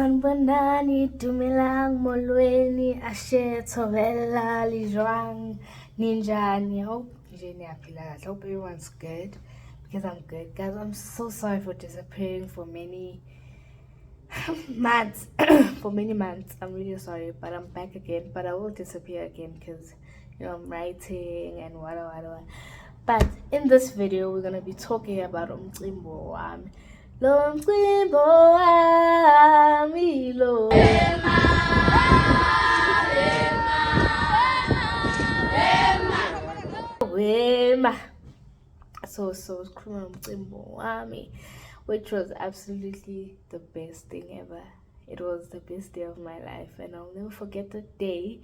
Sanbonani dumelang molweni ashe thobela lijwang ninjani. I hope I hope everyone's good because I'm good. Guys, I'm so sorry for disappearing for many months. For many months. I'm really sorry, but I'm back again. But I will disappear again because I'm writing and whatever. But in this video we're gonna be talking about umcimbo wami. Lo mcimbo wami lo wema. So khuluma umcimbo wami, which was absolutely the best thing ever. It was the best day of my life and I'll never forget the day.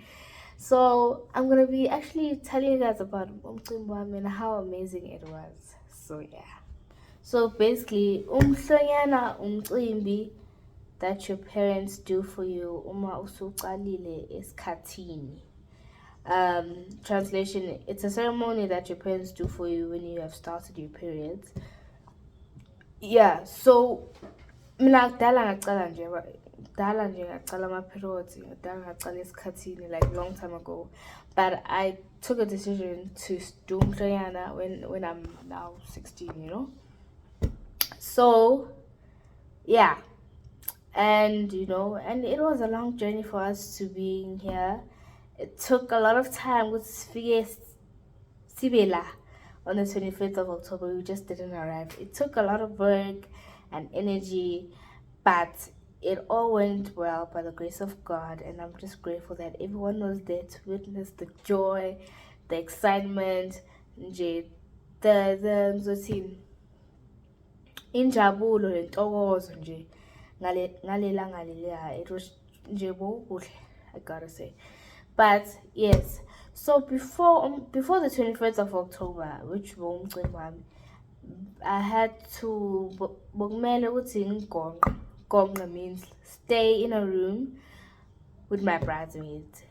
So I'm gonna be actually telling you guys about umcimbo wami and how amazing it was. So yeah. So basically, umhlonyane umcimbi that your parents do for you uma usuqalile esikhathini. Translation: it's a ceremony that your parents do for you when you have started your periods. Yeah, so mina kudala ngaqala ama-periods, kudala ngaqala esikhathini, like long time ago. But I took a decision to do umhlonyane when I'm now 16, So yeah, and and it was a long journey for us to being here. It took a lot of time with Sibela on the 25th of October. We just didn't arrive. It took a lot of work and energy, but it all went well by the grace of God, and I'm just grateful that everyone was there to witness the joy, the excitement, the injabulo lentokozo nje ngalela it was nje bokuhle, I gotta say. But yes, so before the 21st of October, which I had to bokumele ukuthi ngigonqe means stay in a room with my bridesmaids.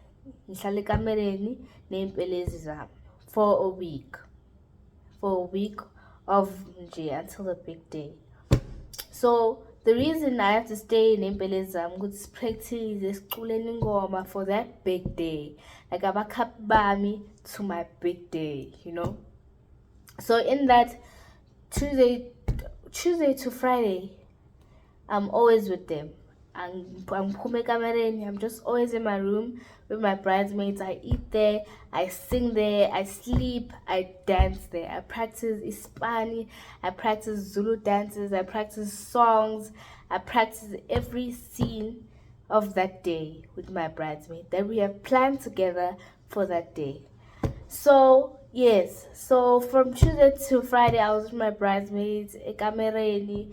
Ngihlala ekamereni nempelezi zami for a week of nje until the big day. So the reason I have to stay in impelezi zami ukuthi practice siculeni ingoma for that big day, like abakhaphi bami to my big day, So in that Tuesday to Friday, I'm always with them. I'm just always in my room with my bridesmaids. I eat there, I sing there, I sleep, I dance there. I practice Ispani, I practice Zulu dances, I practice songs, I practice every scene of that day with my bridesmaid that we have planned together for that day. So yes, so from Tuesday to Friday I was with my bridesmaids, ekamereni.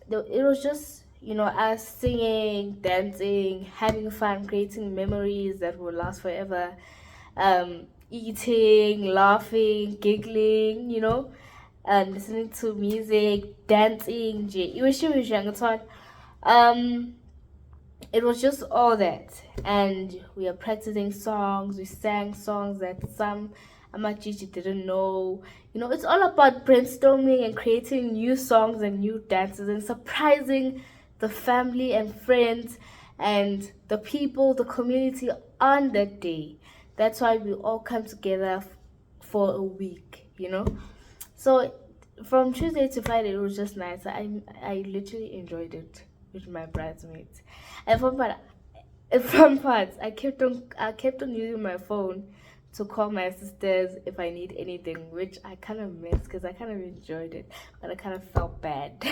It was just us singing, dancing, having fun, creating memories that will last forever, eating, laughing, giggling, listening to music, dancing. It was just all that, and we are practicing songs. We sang songs that some Amachiji didn't know. It's all about brainstorming and creating new songs and new dances and surprising the family and friends and the people, the community on that day. That's why we all come together for a week, So from Tuesday to Friday, it was just nice. I literally enjoyed it with my bridesmaids. And fun parts, I kept on using my phone to call my sisters if I need anything, which I kind of missed because I kind of enjoyed it, but I kind of felt bad.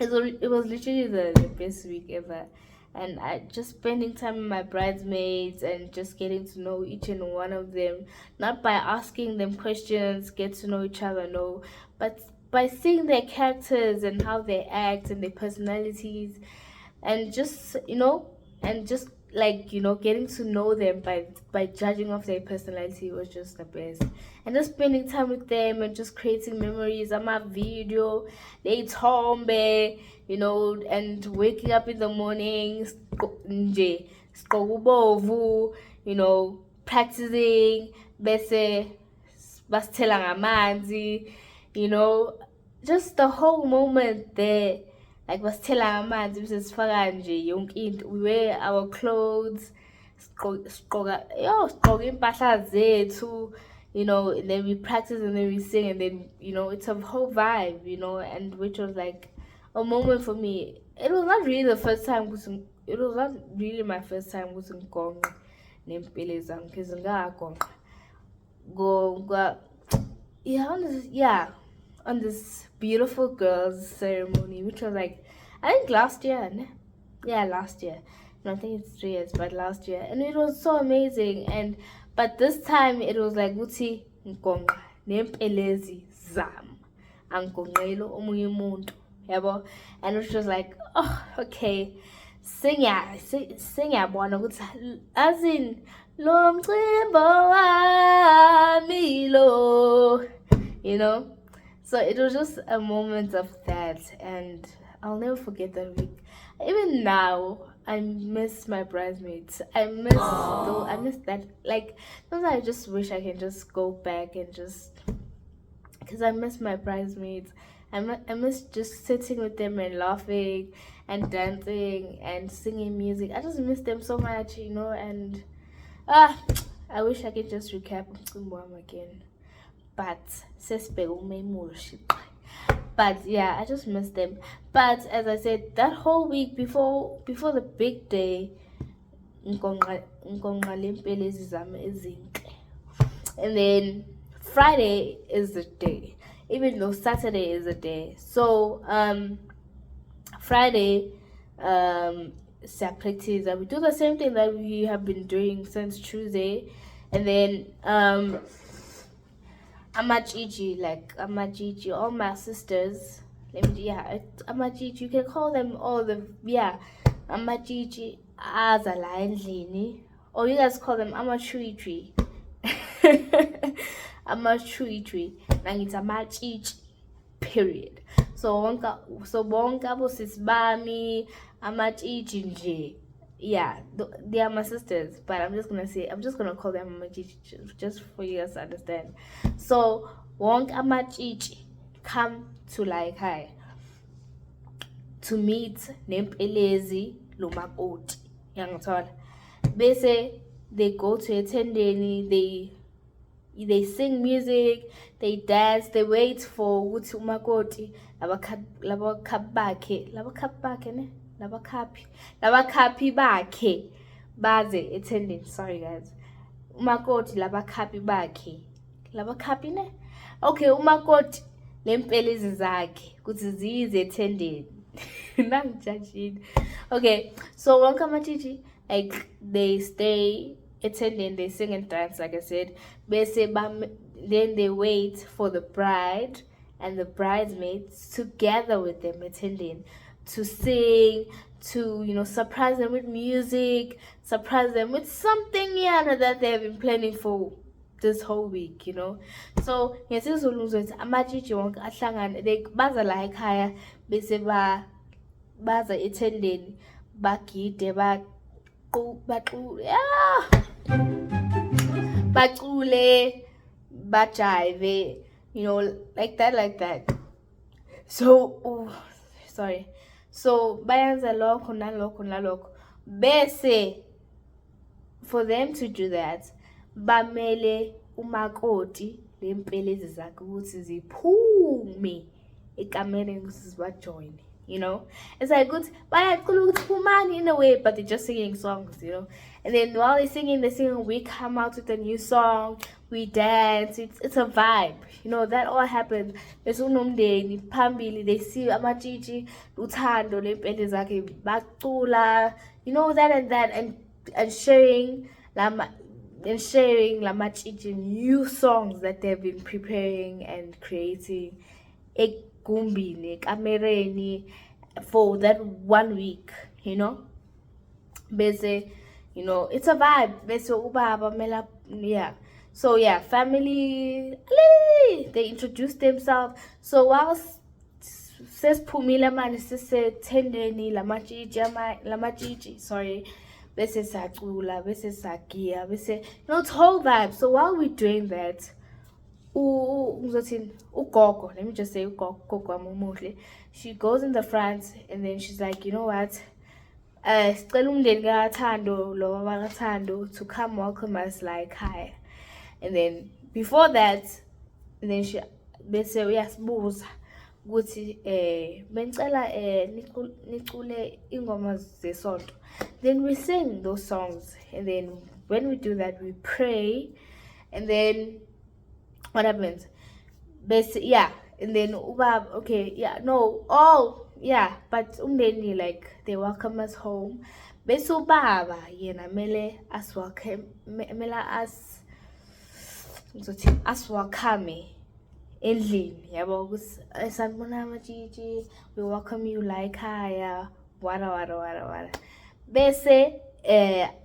It was literally the best week ever, and I just spending time with my bridesmaids and just getting to know each and one of them, not by asking them questions, get to know each other, no, but by seeing their characters and how they act and their personalities, and just getting to know them by judging of their personality was just the best. And just spending time with them and just creating memories. I'm a video, they tombe, and waking up in the morning, practicing, bese basithela ngamanzi, just the whole moment there like basithela amanzi bese sifaka nje yonke into, we wear our clothes, sigqoka impahla zethu, you know, and then we practice and then we sing, and then, you know, it's a whole vibe, you know, and which was like a moment for me. It was not really the first time it was not really my first time ukuthi ngigonqe nempilo zami because ngagonqa go on this beautiful girls ceremony, which was like, I think last year, ne? Yeah, last year. No, I think it's 3 years, but last year, and it was so amazing. And but this time it was like uthi ngigonqa nempelezi zam, angigonqelo omunye umuntu, yabo, and it was like, oh, okay, singiyabona ukuthi as in lo mcimbo wami lo, you know. So it was just a moment of that, and I'll never forget that week. Even now, I miss my bridesmaids. I miss that. Like, sometimes I just wish I can just go back and just, because I miss my bridesmaids. I miss just sitting with them and laughing and dancing and singing music. I just miss them so much, you know. And I wish I could just recap Umhlonyane again. But yeah, I just miss them. But as I said, that whole week before the big day, and then Friday is the day, even though Saturday is a day. So Friday, practice, and we do the same thing that we have been doing since Tuesday, and then Amajiji, all my sisters. Amajiji, you can call them all Amajiji azala endlini, or you guys call them Amachuitri. Amachuitri. Nangithi Amajiji, period. So bonke abosisi bami Amajiji nje. Yeah, they are my sisters, but I'm just gonna call them Amajiji just for you guys to understand. So wonke Amajiji come to like hi to meet nempelezi lomakoti, yangithola. Bese they go to attendeni, they sing music, they dance, they wait for ukuthi umakoti labakhapi bakhe baze attending. Sorry guys, umakoti labakhapi bakhe labakhapi ne, okay, umakoti lempelezi zakhe ukuthi zize attending. Nangijudging. Okay, so wonke Amajiji, like, they stay attending, they sing and dance, like I said. Then they wait for the bride and the bridesmaids together with them attending to sing, to, you know, surprise them with music, surprise them with something that they have been planning for this whole week, you know. So ngesizulu Amajiji wonke ahlangane, they baza la ekhaya bese baza attending, bagide bacule, bajive, you know, like that. So sorry. So bayenza lokho nalokho. Bese for them to do that, bamele umakoti lempelezi zakhe ukuthi ziphume ekamereni ukuthi zibajoin, you know. It's like good, in a way, but they're just singing songs, you know. And then while they're singing, we come out with a new song, we dance, it's a vibe, you know. That all happens. There's unomdeni phambili, they see Amajiji uthando lempelezi zakhe bacula, you know, that and sharing Amajiji new songs that they've been preparing and creating egumbini kamereni for that 1 week, you know. Bese, you know, it's a vibe. Bese ubaba mela, yeah. So yeah, family, they introduce themselves. So whilst says Pumila man sise tendeni lamajiji, sorry, bese sacula, bese sagia, bese, you know, it's whole vibe. So while we're doing that, ngizothini, ugogo, let me just say ugogo wami umuhle, she goes in the front and then she's like, you know what, sicela umndeni kaThando lo baba kaThando to come welcome us la ekhaya. And then before that, and then she bese uyasibuza ukuthi benicela nicule ingoma zesonto. Then we sing those songs, and then when we do that we pray, and then what happens? Bese, yeah, and then ubaba, okay, yeah, no, oh yeah, but umndeni, like, they welcome us home. Bese ubaba yena mele aswakhe, mele aswakhame endlini, yabo, ukuthi sanibona amatshitshi, we welcome you la ekhaya, wara. Bese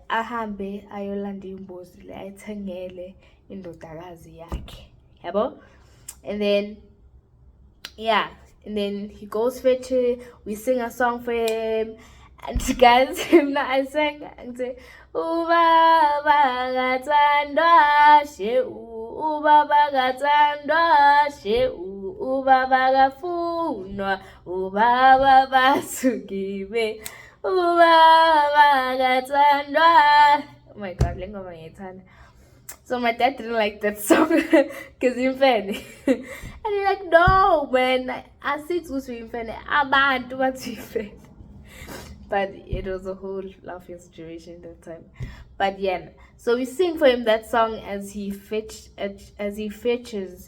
ahambe ayolanda imbuzi le ayithengele indodakazi yakhe, yabo. And then yeah, and then he goes fetch, we sing a song for him, and guys, I sang and say, ubaba kaThandwa ubaba kaThandwa ubaba kafunwa ubaba basukiwe ubaba kaThandwa. Oh my god, le ngoma ngiyithanda. So my dad didn't like that song because he's fan. And he's like, no, man, I see it's fan. Abantu bathi. But it was a whole laughing situation that time. But yeah, so we sing for him that song as he fetches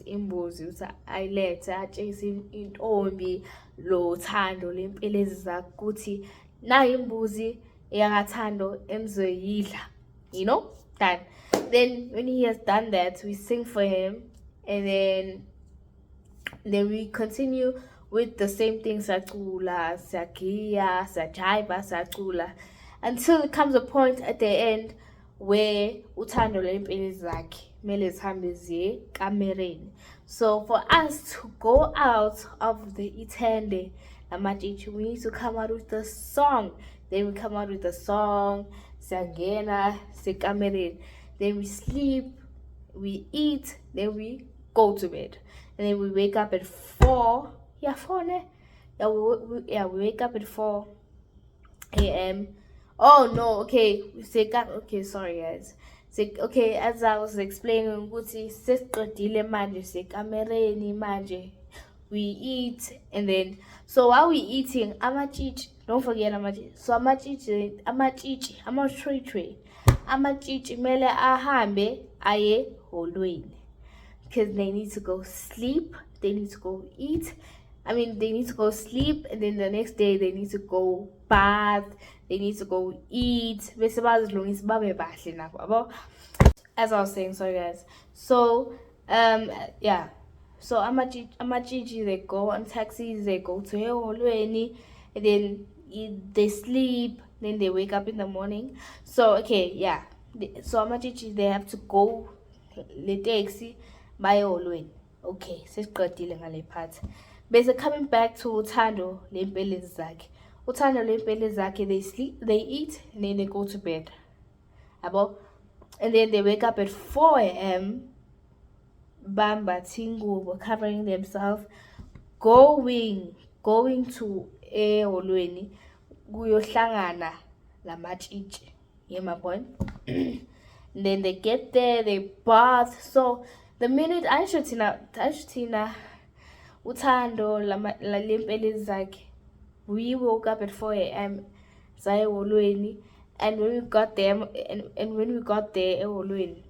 imbuzi ukuthi ayilethe atshengise intombi lo Thando lempelezi zakhe ukuthi nayi imbuzi yakaThando emzoyidla, you know that. Then when he has done that, we sing for him, and then we continue with the same thing, sacula, sakia, sajaiba, sacula, until it comes a point at the end where uthando lempelezi zakhe mele zihambe ziye kamereni. So for us to go out of the itende amatshitshi, we need to come out with the song. Then we come out with the song, siyangena sekamereni. Then we sleep, we eat, then we go to bed. And then we wake up at 4. Yeah, 4, ne? Yeah, we wake up at 4 a.m. Oh, no, okay. Okay, sorry, guys. Okay, as I was explaining, ukuthi sesiqedile manje sekamereni manje. We eat, and then, so while we eating, amatshitshi, don't forget amatshitshi. So amatshitshi, amatshitshi mele ahambe aye holweni, because they need to go sleep, they need to go eat. They need to go sleep, and then the next day they need to go bath, they need to go eat. Bese bazilungisa babe bahle nabo. As I was saying, sorry guys. So yeah. So amatshitshi, they go on taxis, they go to eholweni, and then they sleep, then they wake up in the morning. So okay, yeah. So amatshitshi, they have to go le taxi baye eholweni. Okay, sesiqedile ngale part. Bese coming back to uthando lempelezi zakhe. Uthando lempelezi zakhe, they sleep, they eat, and then they go to bed. And then they wake up at 4 a.m. Bamba tingubo, covering themselves, going to eholweni kuyohlangana lamatshitshi. Yeah, my point. And then they get there, they bath. So the minute Ashtina uthando lempelezi zakhe, we woke up at 4 a.m. Saye eholweni, and when we got there, eholweni,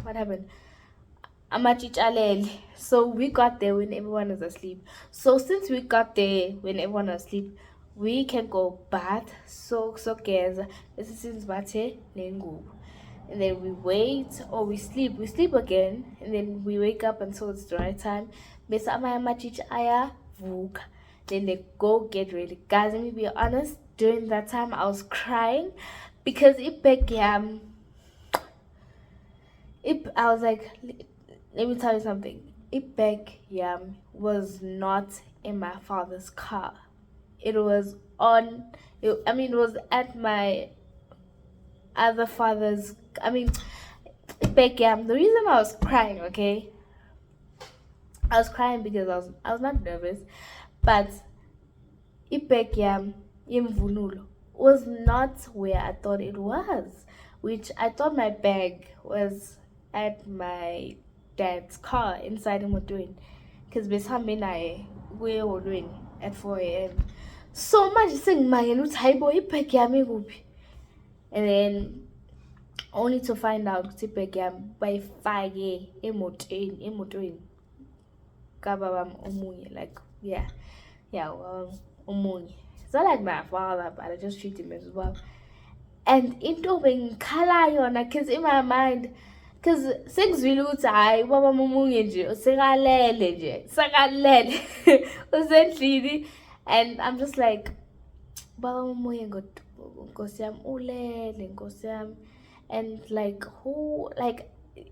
what happened? Amatshitshi alele. So we got there when everyone was asleep. So since we got there when everyone was asleep, we can go bath, so geza, since bathe nengubo. And then we wait, or we sleep again, and then we wake up until it's the right time. Bese amatshitshi ayavuka. Then they go get ready. Guys, let me be honest, during that time I was crying because I was like, let me tell you something. Ibek Yam was not in my father's car. It was it was at my other father's. Back the reason I was crying, okay, I was crying because I was not nervous, but ibag yam yemvunulo was not where I thought it was, which I thought my bag was at my dad's car inside emotweni, because besihambe naye kuye eholweni at 4 a.m. So manje sengimangele ukuthi hayibo ibag yami ikuphi, and then only to find out ukuthi ibag yami bayifake emotweni kababa omunye, like omunye. It's not like my father, but I just treat him as well. And into bengikhala yona, because in my mind, because sengizwile ukuthi hayi ubaba omunye nje sekalele usendlini, and I'm just like, baba omunye nkosi yami ulele nkosi yami, and like who, like,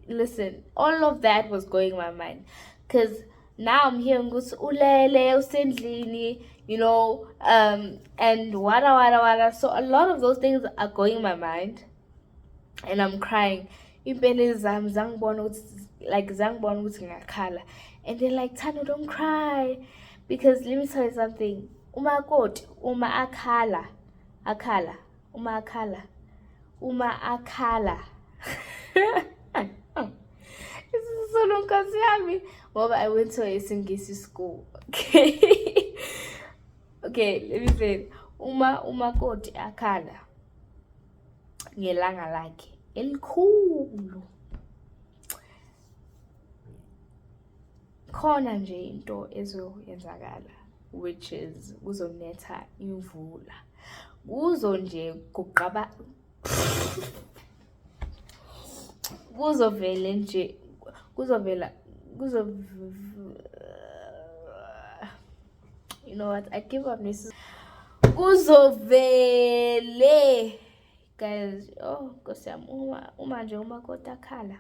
listen, all of that was going in my mind, because now I'm hearing ulele usendlini, you know, and wada. So a lot of those things are going in my mind, and I'm crying. Impele zami zangibona ukuthi ngiyakhala, and they're like, Tano, don't cry, because let me tell you something. Uma akhala, so nkosi yami, ngoba I went to a Singisi school. Okay. Okay, let me say it. Umakoti akhala ngelanga lakhe elikhulu, khona nje into ezoyenzakala, which is kuzonetha imvula, you know what, I give up this. Kuzovele, guys. Oh, nkosi yami, uma nje umakoti akhala,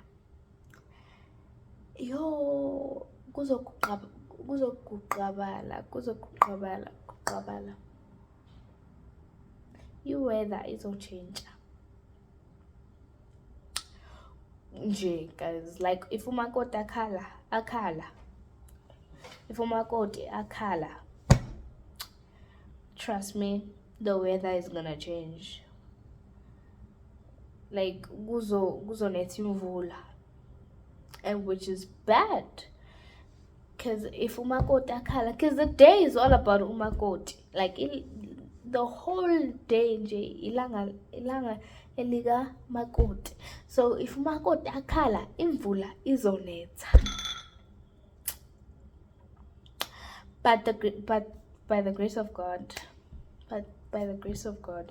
yo, kuzokuqabala. I-weather izochange nje, guys. Like if umakoti akhala, trust me, the weather is gonna change. Like kuzonetha imvula, and which is bad, because if umakoti akhala, because the day is all about umakoti, like the whole day nje ilanga elika makoti. So if umakoti akhala, imvula izonetha. But by the grace of God,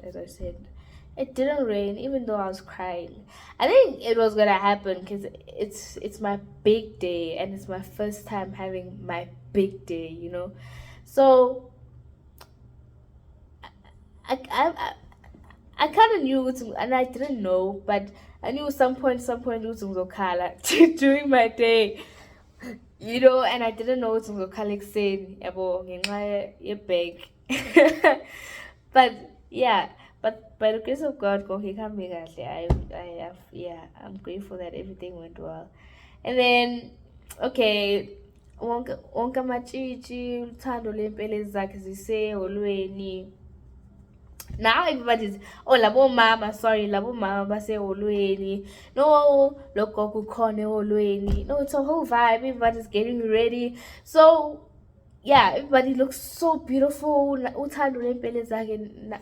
as I said, it didn't rain, even though I was crying. I think it was gonna happen because it's my big day, and it's my first time having my big day, you know. So I kind of knew, and I didn't know, but I knew some point during my day, you know, and I didn't know it's ngizokhala ekuseni yabo ngenxa yebag. But yeah, but by the grace of God, I'm grateful that everything went well. And then, okay, wonke amatshitshi uthando lempele zakhe ziseholweni. Now everybody's, labo mama baseholweni, no, lokho kukhona eholweni, no, it's a whole vibe. Everybody's getting ready. So yeah, everybody looks so beautiful. Uthando lempele zakhe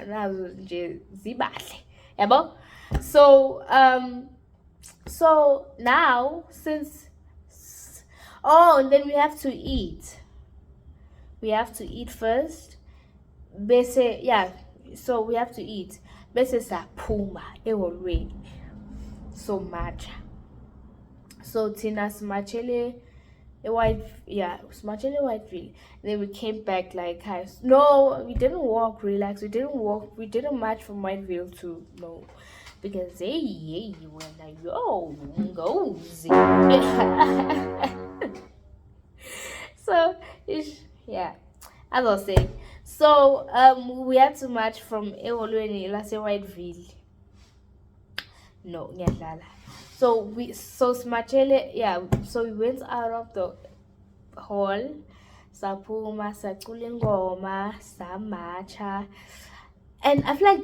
nazo nje zibahle, yabo. So now, since and then we have to eat first, bese, yeah. So we have to eat. Bese saphuma eholweni. So much. So Tina smachele Whiteville. Then we came back like, no, we didn't walk, relax. We didn't march from Whiteville to, no. Because hey, when I goes. So yeah, as I was saying. So we had to march from eholweni lase Whiteville. No, ngiyadlala. so Smachele, yeah, so we went out of the hall, saphuma, sacula ingoma, samacha. And I feel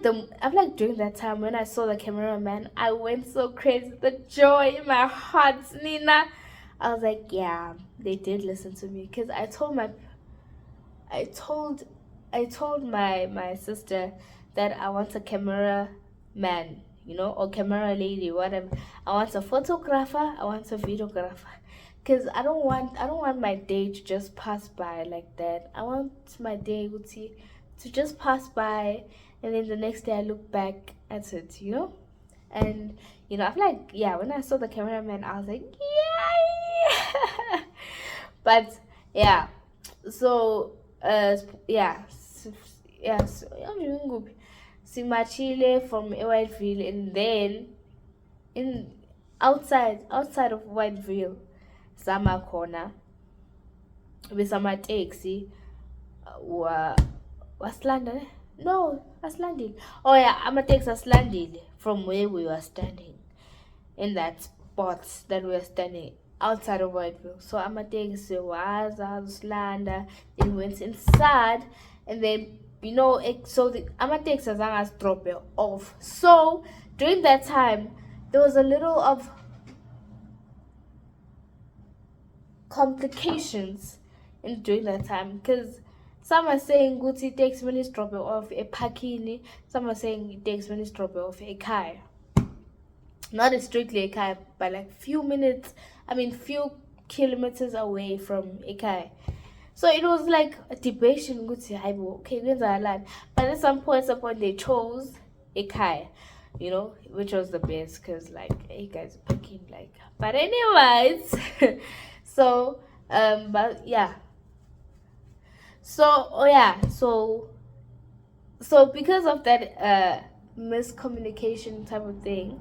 like during that time when I saw the cameraman, I went so crazy. The joy in my heart, Nina. I was like, yeah, they did listen to me because I told I told my sister that I want a camera man, or camera lady, whatever. I want a photographer, I want a videographer. Cause I don't want my day to just pass by like that. I want my day to just pass by, and then the next day I look back at it. And I feel like, yeah, when I saw the cameraman, I was like, yeah. But yeah, so yeah, yeah, so simachile from Whiteville, and then in outside of Whiteville, sama khona besamateksi wa wasilanda no asilandile. Oh yeah, amateksi asilandile from where we were standing, in that spot that we were standing outside of Whiteville. So amateksi waza usilanda, then we went inside, and then so the amateksi azange drop it off. So during that time there was a little of complications in during that time, because some are saying Gucci it takes minutes drop it off a pakini, some are saying it takes minutes drop it off a car. Not a strictly a car, but like few kilometers away from a car. So it was like a debate in Gucci Haibo, okay, but at some point they chose a car, which was the best, because like hey guys picking like, but anyways. So but yeah, so oh yeah, so because of that miscommunication type of thing,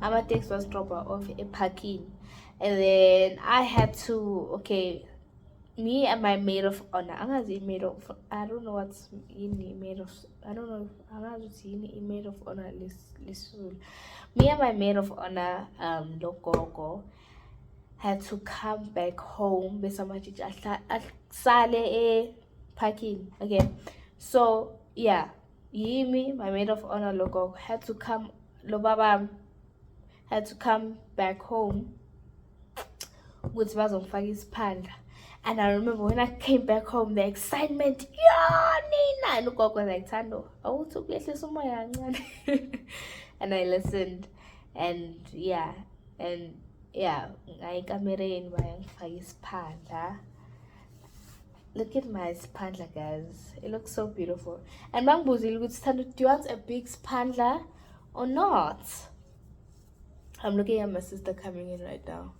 Amatex was dropped off a parking, and then I had to, okay, me and my maid of honor. I don't know what's in maid of, I don't know, I'm not in maid of honor list. Me and my maid of honor, Lokoko, had to come back home with some sale parking. Okay, so yeah, Yimi, my maid of honor logo, had to come. Lobaba had to come back home with bazongifaka isiphandla. And I remember when I came back home, the excitement, yeah, Nina, and ugogo was like, Thando, awuthi ukuyehlisa umoya kancane. And I listened, and yeah, ngayikamereni bayangifaka isiphandla. Look at my spandla, guys. It looks so beautiful. And Mangbuzil would stand. Do you want a big spandla or not? I'm looking at my sister coming in right now.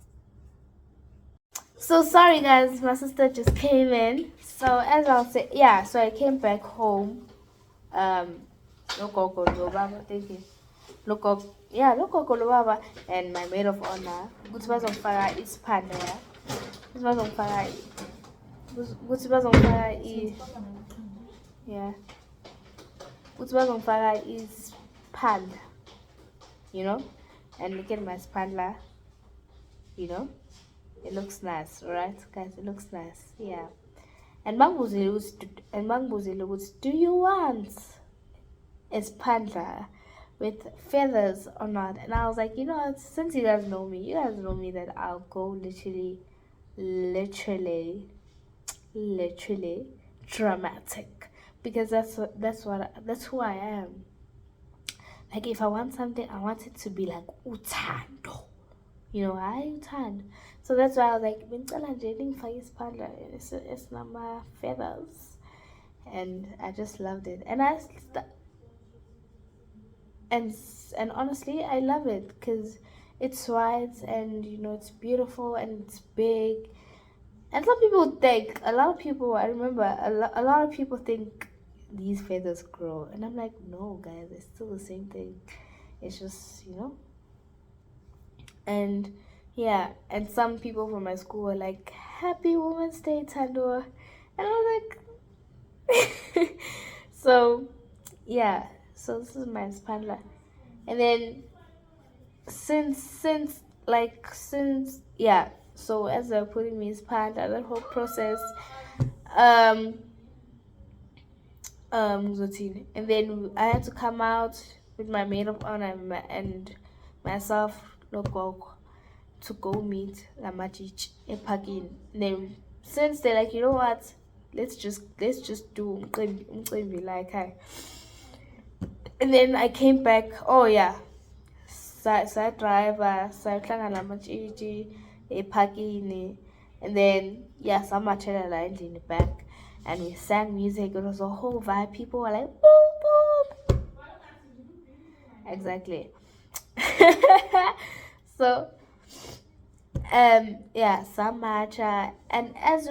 So sorry, guys. My sister just came in. So as I'll say, yeah. So I came back home. Lokoko Lobaba, thank you. Lokoko Lobaba, and my maid of honor. Good on fire is spandla. Good on fire. Ukuthi bazongifaka yeah, ukuthi bazongifaka isiphandla, and look at my spandla, it looks nice, right guys? It looks nice, yeah. And mangibuzile ukuthi, do you want a spandla with feathers or not? And I was like, since you guys know me that I'll go literally dramatic, because that's who I am. Like if I want something, I want it to be like uthando, I uthando. So that's why I was like, it's number feathers, and I just loved it, and and honestly I love it because it's white, and it's beautiful, and it's big. And some people think, a lot of people, I remember, a lot of people think these feathers grow. And I'm like, no, guys, it's still the same thing. It's just, And yeah, and some people from my school were like, Happy Women's Day, Tandor. And I was like, so, yeah. So this is my spandla. And then, since like since yeah. So as they're putting me in panda, that whole process, um, routine, and then I had to come out with my maid of honor and myself, Lokoko, to go meet Lamajich Epagin. Then since they're like, you know what, let's just do umcimbi, like hi. And then I came back. Oh yeah, driver, sayohlangana namatshitshi ephakini, and then yeah, samathela la endlini back, and we sang music. It was a whole vibe. People were like boom boom. Exactly. So yeah, Samacha, and as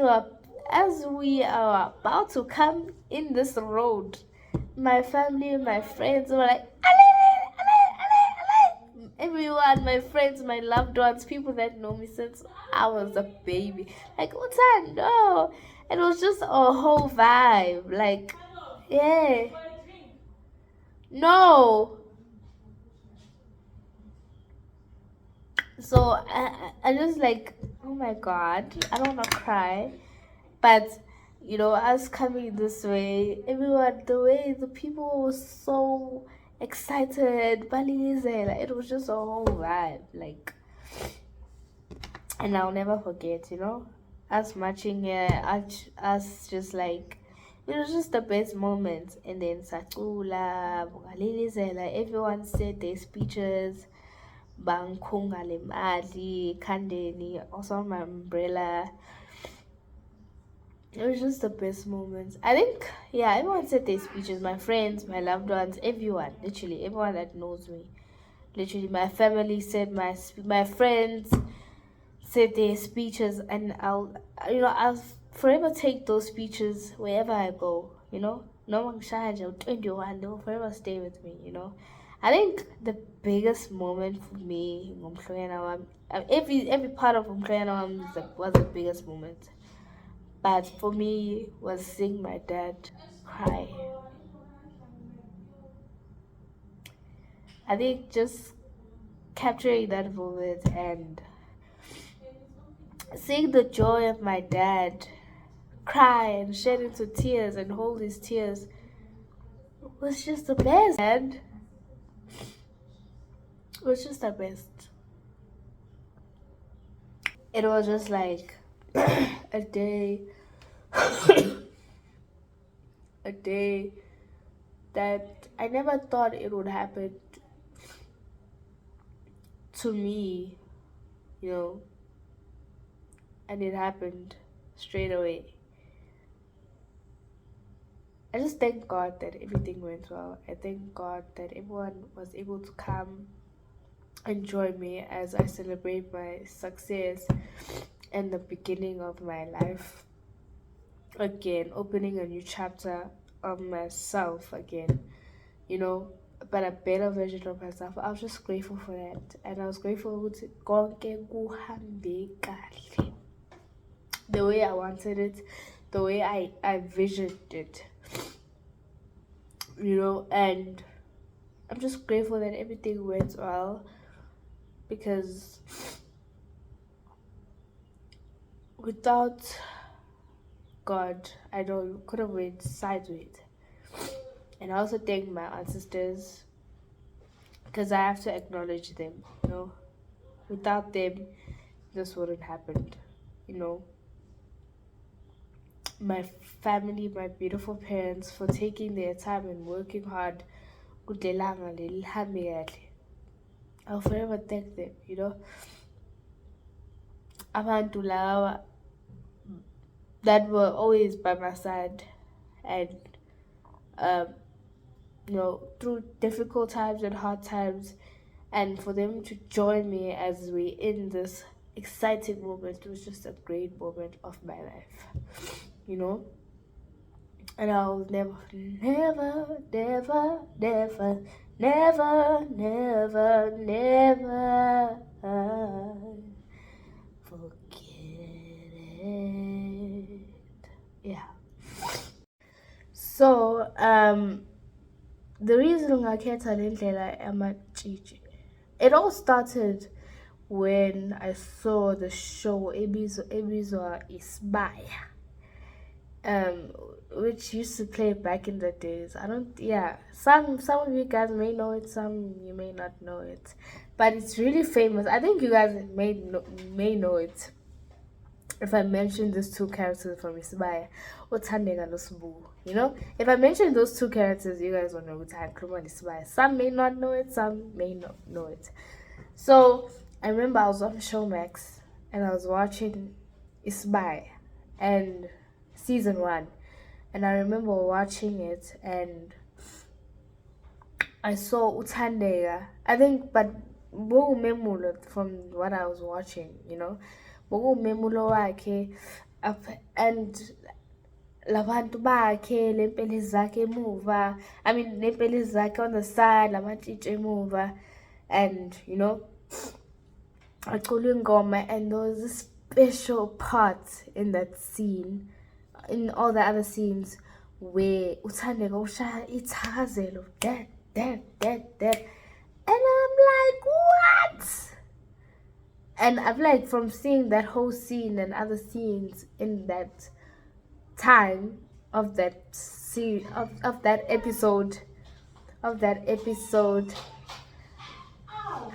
we are about to come in this road, my family, my friends were like, "Ale, ale, ale, ale." Everyone, my friends, my loved ones, people that know me since I was a baby, like, Utan, no. It was just a whole vibe, like, yeah, no. So I just like, oh my god, I don't want to cry. But us coming this way, everyone, the way the people were so excited, Balize, like, it was just a whole vibe, like, and I'll never forget, us marching here, us just like, it was just the best moments. And then Sakula, like, everyone said their speeches, Bangkunga le mali, Kandeni, also my umbrella. It was just the best moments. I think, yeah, everyone said their speeches. My friends, my loved ones, everyone, literally, everyone that knows me. Literally, my family said my friends said their speeches, and I'll forever take those speeches wherever I go. No one shines 21. They'll forever stay with me. I think the biggest moment for me, every part of Umhlonyane was the biggest moment. But for me, was seeing my dad cry. I think just capturing that moment and seeing the joy of my dad cry and shed into tears and hold his tears was just the best. And it was just the best. It was just like a day, a day that I never thought it would happen to me, you know, and it happened straight away. I just thank God that everything went well. I thank God that everyone was able to come and join me as I celebrate my success and the beginning of my life again, opening a new chapter of myself again, but a better version of myself. I was just grateful for that. And I was grateful to konke kuhambe kahle. The way I wanted it, the way I visioned it. And I'm just grateful that everything went well, because without God, I know could have went sideways. And I also thank my ancestors, because I have to acknowledge them. Without them, this wouldn't happen. My family, my beautiful parents, for taking their time and working hard. I'll forever thank them. Abantu lawa that were always by my side, and um, through difficult times and hard times, and for them to join me as we in this exciting moment. It was just a great moment of my life, and I'll never, never, never, never, never, never, never forget it. Yeah. So the reason ngakhetha le ndlela yamatshitshi, it all started when I saw the show ebizwa Isibaya, um, which used to play back in the days. I don't, yeah. Some of you guys may know it, some you may not know it, but it's really famous. I think you guys may know it if I mention these two characters from Isibaya, Othandeka noSibu. You know, if I mention those two characters, you guys will know what I'm Isibaya. Some may not know it, some may not know it. So I remember I was on Showmax and I was watching Isibaya and season 1, and I remember watching it and I saw Uthandeka. I think, but Memulo from what I was watching, you know, Memulo wakhe and labantu bakhe lempeli zakhe emuva. I mean lempeli zakhe on the side, lamatshitshi emuva, and you know, acula ingoma, and there was a special part in that scene, in all the other scenes, where Uthandeka ushaya ithakazelo, that. And I'm like, what? And I'm like, from seeing that whole scene and other scenes in that time of that scene, of that episode,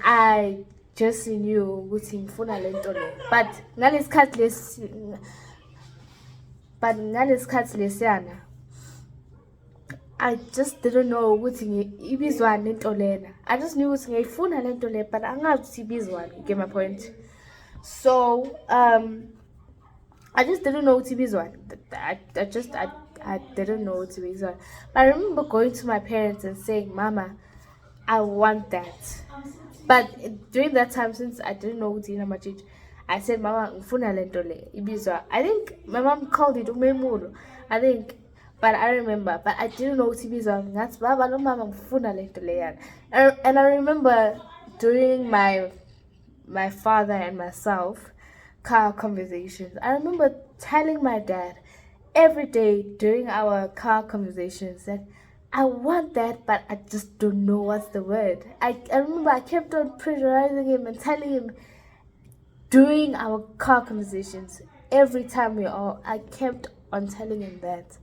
I just knew ukuthi ngifuna lento le. But ngalesikhathi lesiyana, I just didn't know ukuthi ibizwani lento lena. I just knew ukuthi ngiyifuna lento le, but angazi ukuthi ibizwani. You get my point? So I just didn't know ukuthi ibizwani. I didn't know what ibizwani. But I remember going to my parents and saying, "Mama, I want that." But during that time, since I didn't know ukuthi inamajiji, I said, "Mama, ngifuna lento le ibizwa." I think my mom called it umemulo. I think. But I remember, but I didn't know TV song. That's Baba no mama mfuna lento leyan. And I remember during my father and myself car conversations, I remember telling my dad every day during our car conversations that I want that, but I just don't know what's the word. I remember I kept on pressurizing him and telling him during our car conversations, every time I kept on telling him that.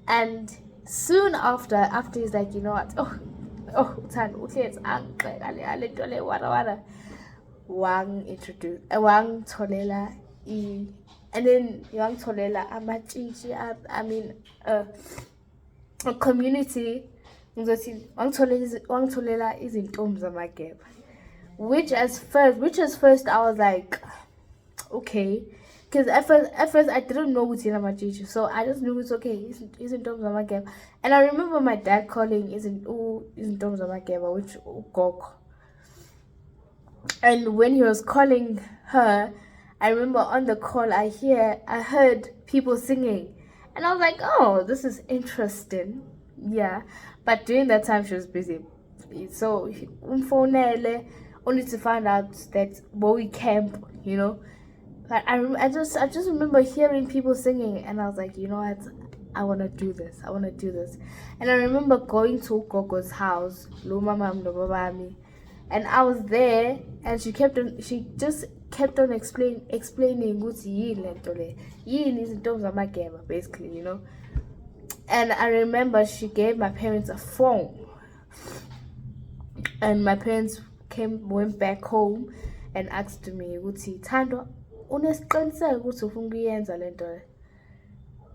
And soon after he's like, you know what? Wang tolela and then Wang tolela a community Wang tolela is in Umhlonyane, which at first I was like, okay. Because at first I didn't know what's in Amajichi, so I just knew it's okay. He's in terms of my game, and I remember my dad calling isn't terms of my game, which Gok. And when he was calling her, I remember on the call I heard people singing, and I was like, oh, this is interesting, yeah. But during that time she was busy, so umfonele only to find out that Bowie camp, you know. But I just remember hearing people singing, and I was like, you know what, I want to do this. And I remember going to Gogo's house, wami, and I was there, and she just kept on explaining ukuthi yini lento le. Yini izinto zamagema, basically, you know. And I remember she gave my parents a phone, and my parents went back home and asked me ukuthi Thando, unesiqiniseko ukuthi ufuna ukuyenza lento.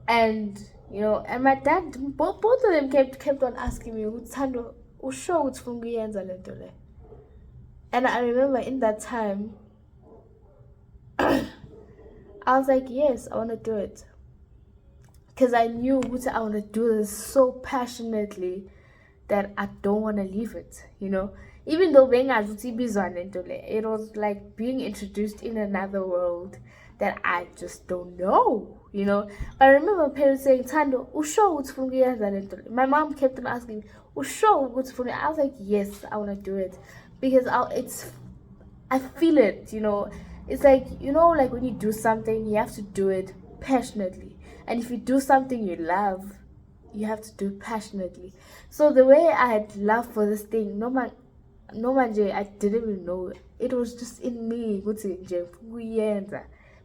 And you know, and my dad, both of them kept on asking me ukuthi Thando, usho ukuthi ufuna ukuyenza lento le. And I remember in that time I was like, yes, I want to do it, because I knew what I want to do this so passionately that I don't want to leave it, you know. Even though it was like being introduced in another world that I just don't know, you know. But I remember parents saying, Thando, usho. My mom kept on asking, usho. I was like, yes, I want to do it, because I feel it, you know. It's like, you know, like when you do something, you have to do it passionately. And if you do something you love, you have to do passionately. So the way I had love for this thing, no man, no manje, I didn't even know. It was just in me.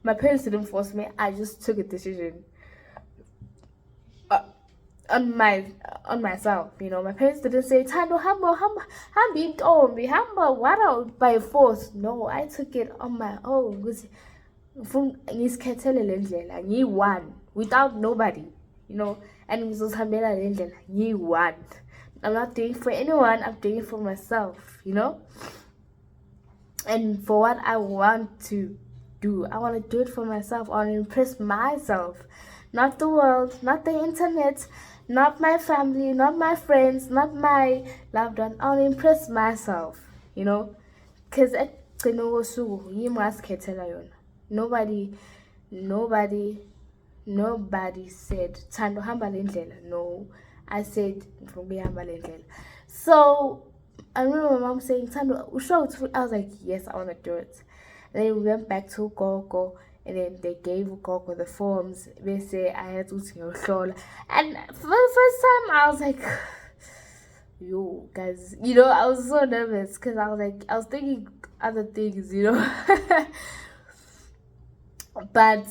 My parents didn't force me. I just took a decision uh, on myself. My parents didn't say Tando hamba what out by force. No, I took it on my own. Ngizikhethele le ndlela ngiyi-one without nobody, and ngizozihambela le ndlela ngiyi-one. I'm not doing it for anyone, I'm doing it for myself, and for what I want to do. I want to do it for myself. I want to impress myself, not the world, not the internet, not my family, not my friends, not my loved one. I want to impress myself, because nobody said Thando hamba le ndlela. No, I said ngihamba le ndlela. So I remember my mom saying Thando usho. I was like, yes, I want to do it. And then we went back to Gogo, and then they gave Gogo the forms. They say I had to ngiyohlola, and for the first time I was like, yo guys, I was so nervous because I was thinking other things, but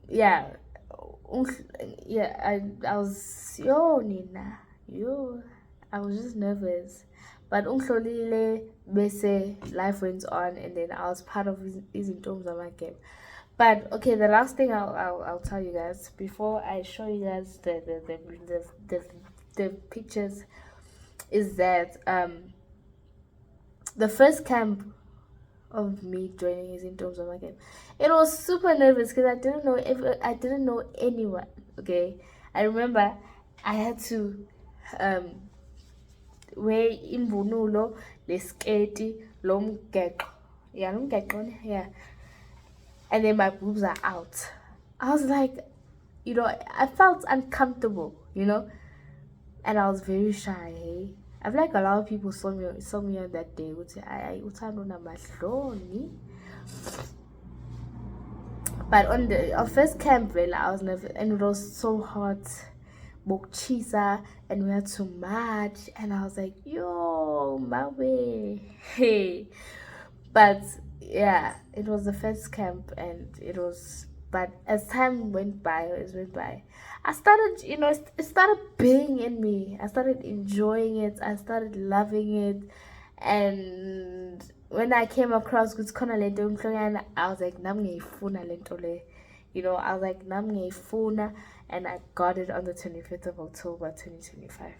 yeah, I was I was just nervous. But Umhlonyane, bese life went on, and then I was part of his terms of my game. But okay, the last thing I'll tell you guys before I show you guys the pictures is that the first camp of me joining his terms of my game, it was super nervous because I didn't know anyone. Okay, I remember I had to wear imvunulo lesketi lomgeqo, yeah, and then my boobs are out. I was like, I felt uncomfortable, and I was very shy. I feel like a lot of people saw me on that day. Would say, "I uthando namahloni." But on our first camp, I was never, and it was so hot, bokchisa, and we had to march, and I was like, "Yo, my way, hey." But yeah, it was the first camp, and it was. But as time went by, I started, it started being in me. I started enjoying it. I started loving it. And when I came across Umhlonyane, I was like, Namngeyifuna lento le. I was like, Namngeyifuna, and I got it on the 25th of October 2025.